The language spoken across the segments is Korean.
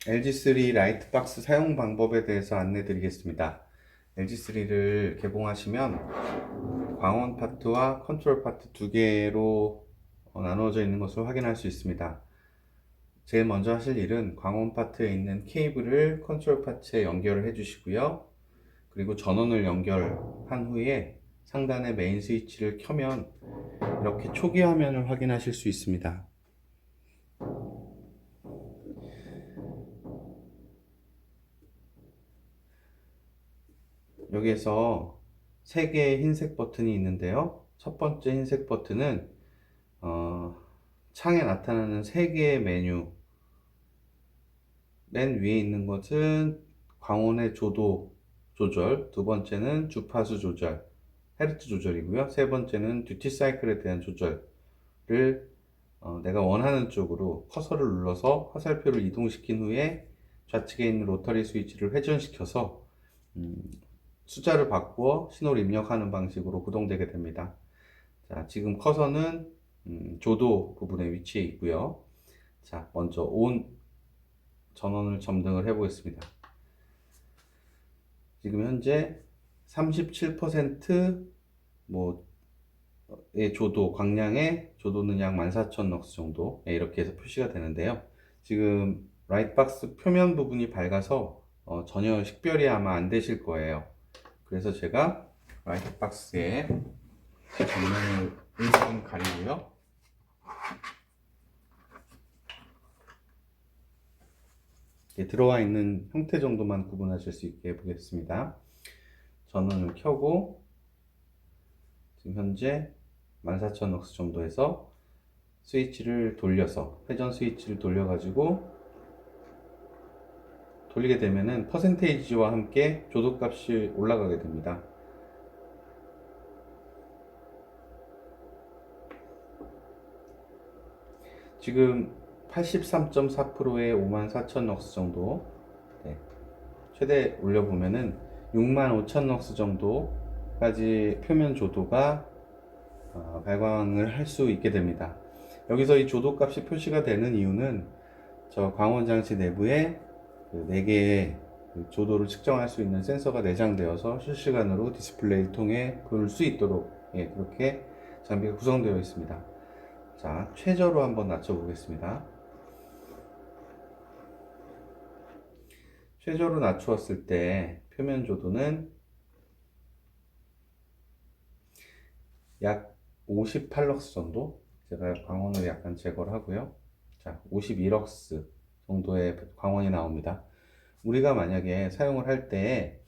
LG3 라이트박스 사용 방법에 대해서 안내 드리겠습니다. LG3를 개봉하시면 광원 파트와 컨트롤 파트 두 개로 나누어져 있는 것을 확인할 수 있습니다. 제일 먼저 하실 일은 광원 파트에 있는 케이블을 컨트롤 파트에 연결을 해 주시고요. 그리고 전원을 연결한 후에 상단의 메인 스위치를 켜면 이렇게 초기 화면을 확인하실 수 있습니다. 여기에서 3개의 흰색 버튼이 있는데요. 첫 번째 흰색 버튼은 창에 나타나는 3개의 메뉴, 맨 위에 있는 것은 광원의 조도 조절, 두 번째는 주파수 조절, 헤르츠 조절이고요. 세 번째는 듀티 사이클에 대한 조절을 내가 원하는 쪽으로 커서를 눌러서 화살표를 이동시킨 후에 좌측에 있는 로터리 스위치를 회전시켜서 숫자를 바꾸어 신호를 입력하는 방식으로 구동되게 됩니다. 자, 지금 커서는 조도 부분에 위치해 있고요. 자, 먼저 온 전원을 점등을 해 보겠습니다. 지금 현재 37% 의 조도, 광량의 조도는 약 14,000럭스 정도 이렇게 해서 표시가 되는데요. 지금 라이트박스 표면 부분이 밝아서 전혀 식별이 아마 안 되실 거예요. 그래서 제가 라이트박스에 전면을 일부분 가리고요. 들어와 있는 형태 정도만 구분하실 수 있게 해보겠습니다. 전원을 켜고 지금 현재 14,000럭스 정도에서 스위치를 돌려서 회전 스위치를 돌려가지고 돌리게 되면은 퍼센테이지와 함께 조도값이 올라가게 됩니다. 지금 83.4%의 54,000럭스 정도, 최대 올려보면은 65,000럭스 정도까지 표면 조도가 발광을 할 수 있게 됩니다. 여기서 이 조도 값이 표시가 되는 이유는 저 광원 장치 내부에 4개의 조도를 측정할 수 있는 센서가 내장되어서 실시간으로 디스플레이를 통해 볼 수 있도록 그렇게 장비가 구성되어 있습니다. 자, 최저로 한번 낮춰 보겠습니다. 최저로 낮추었을 때 표면 조도는 약 58럭스 정도, 제가 광원을 약간 제거를 하고요. 자, 51럭스 정도의 광원이 나옵니다. 우리가 만약에 사용을 할 때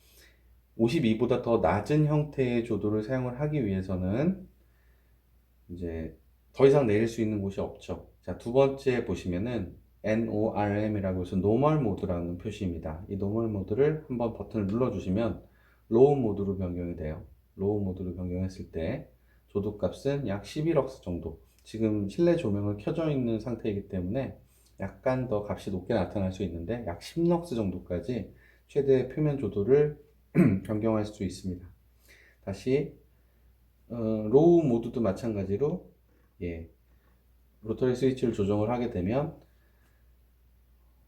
52보다 더 낮은 형태의 조도를 사용을 하기 위해서는 이제 더 이상 내릴 수 있는 곳이 없죠. 자, 두 번째 보시면은 NORM이라고 해서 노멀 모드라는 표시입니다. 이 노멀 모드를 한번 버튼을 눌러주시면 로우 모드로 변경이 돼요. 로우 모드로 변경했을 때 조도 값은 약 11럭스 정도. 지금 실내 조명을 켜져 있는 상태이기 때문에 약간 더 값이 높게 나타날 수 있는데 약 10럭스 정도까지 최대 표면 조도를 변경할 수 있습니다. 다시 로우 모드도 마찬가지로 로터리 스위치를 조정을 하게 되면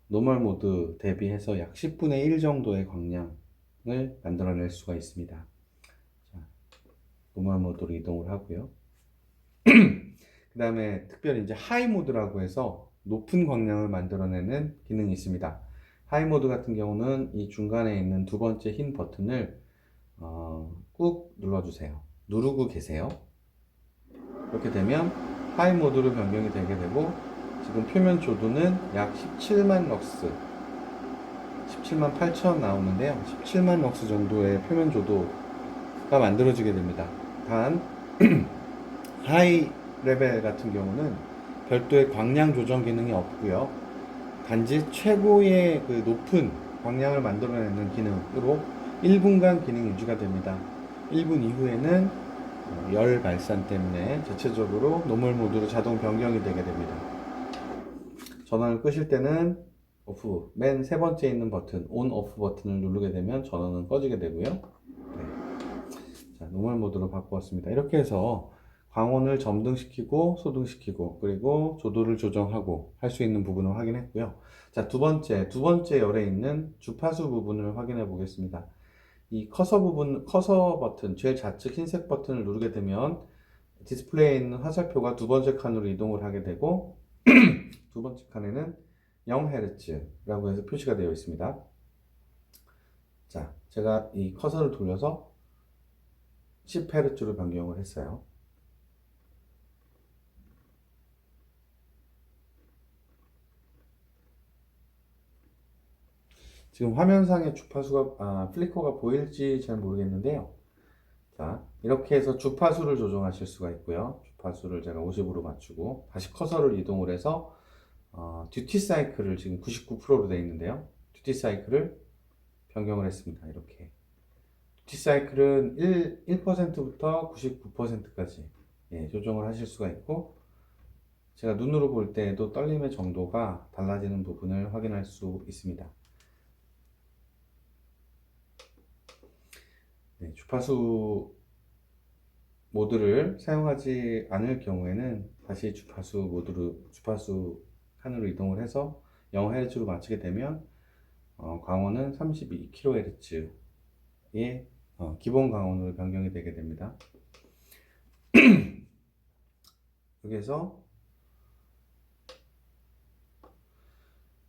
노멀 모드 대비해서 약 10분의 1 정도의 광량을 만들어낼 수가 있습니다. 자, 노멀 모드로 이동을 하고요. 그 다음에 특별히 이제 하이 모드라고 해서 높은 광량을 만들어내는 기능이 있습니다. 하이 모드 같은 경우는 이 중간에 있는 두 번째 흰 버튼을 꾹 눌러주세요. 누르고 계세요. 이렇게 되면 하이 모드로 변경이 되게 되고 지금 표면 조도는 약 17만 럭스, 17만 8천 나오는데요. 17만 럭스 정도의 표면 조도가 만들어지게 됩니다. 단 하이 레벨 같은 경우는 별도의 광량 조정 기능이 없고요. 단지 최고의 그 높은 광량을 만들어내는 기능으로 1분간 기능 유지가 됩니다. 1분 이후에는 열 발산 때문에 자체적으로 노멀 모드로 자동 변경이 되게 됩니다. 전원을 끄실 때는 오프, 맨 세 번째 있는 버튼, 온 오프 버튼을 누르게 되면 전원은 꺼지게 되고요. 자, 노멀 모드로 바꾸었습니다. 이렇게 해서 광원을 점등시키고 소등시키고 그리고 조도를 조정하고 할 수 있는 부분을 확인했고요. 자, 두 번째 열에 있는 주파수 부분을 확인해 보겠습니다. 이 커서 버튼, 제일 좌측 흰색 버튼을 누르게 되면 디스플레이에 있는 화살표가 두 번째 칸으로 이동을 하게 되고 두 번째 칸에는 0Hz라고 해서 표시가 되어 있습니다. 자, 제가 이 커서를 돌려서 10Hz로 변경을 했어요. 지금 화면상의 주파수가, 플리커가 보일지 잘 모르겠는데요. 자, 이렇게 해서 주파수를 조정하실 수가 있고요. 주파수를 제가 50으로 맞추고, 다시 커서를 이동을 해서, 듀티 사이클을 지금 99%로 되어 있는데요. 듀티 사이클을 변경을 했습니다. 이렇게. 듀티 사이클은 1%부터 99%까지 조정을 하실 수가 있고, 제가 눈으로 볼 때에도 떨림의 정도가 달라지는 부분을 확인할 수 있습니다. 네, 주파수 모드를 사용하지 않을 경우에는 다시 주파수 칸으로 이동을 해서 0Hz로 맞추게 되면 광원은 32kHz의 기본 광원으로 변경이 되게 됩니다. 여기서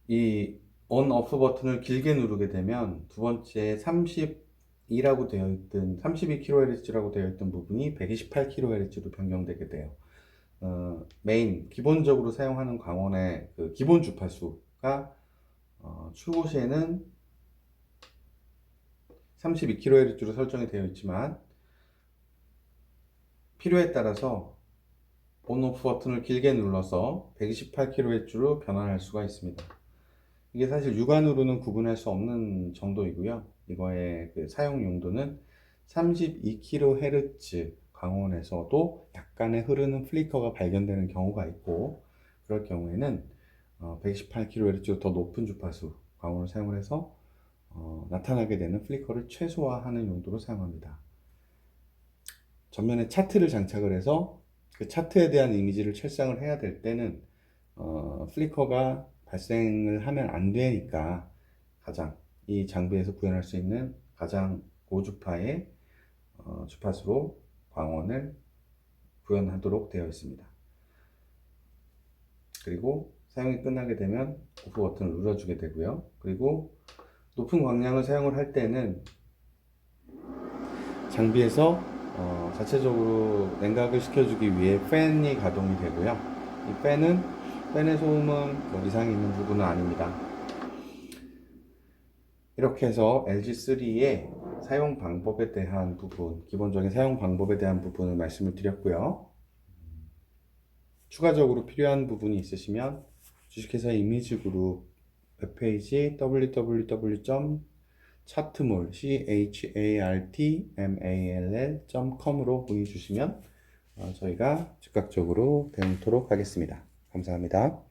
이 on, off 버튼을 길게 누르게 되면 두 번째 32라고 되어 있던 32kHz라고 되어 있던 부분이 128kHz로 변경되게 돼요. 기본적으로 사용하는 광원의 그 기본 주파수가 출고 시에는 32kHz로 설정이 되어 있지만 필요에 따라서 on, off 버튼을 길게 눌러서 128kHz로 변환할 수가 있습니다. 이게 사실 육안으로는 구분할 수 없는 정도이고요. 이거의 그 사용 용도는 32kHz 광원에서도 약간의 흐르는 플리커가 발견되는 경우가 있고, 그럴 경우에는 128kHz 더 높은 주파수 광원을 사용을 해서 나타나게 되는 플리커를 최소화하는 용도로 사용합니다. 전면에 차트를 장착을 해서 그 차트에 대한 이미지를 촬영을 해야 될 때는 플리커가 발생을 하면 안 되니까 이 장비에서 구현할 수 있는 가장 고주파의 주파수로 광원을 구현하도록 되어 있습니다. 그리고 사용이 끝나게 되면 오프 버튼을 눌러주게 되고요. 그리고 높은 광량을 사용을 할 때는 장비에서 자체적으로 냉각을 시켜주기 위해 팬이 가동이 되고요. 이 팬의 소음은 뭐 이상이 있는 부분은 아닙니다. 이렇게 해서 LG3의 사용 방법에 대한 부분, 기본적인 사용 방법에 대한 부분을 말씀을 드렸고요. 추가적으로 필요한 부분이 있으시면 주식회사 이미지그룹 웹페이지 www.chartmall.com으로 문의 주시면 저희가 즉각적으로 대응토록 하겠습니다. 감사합니다.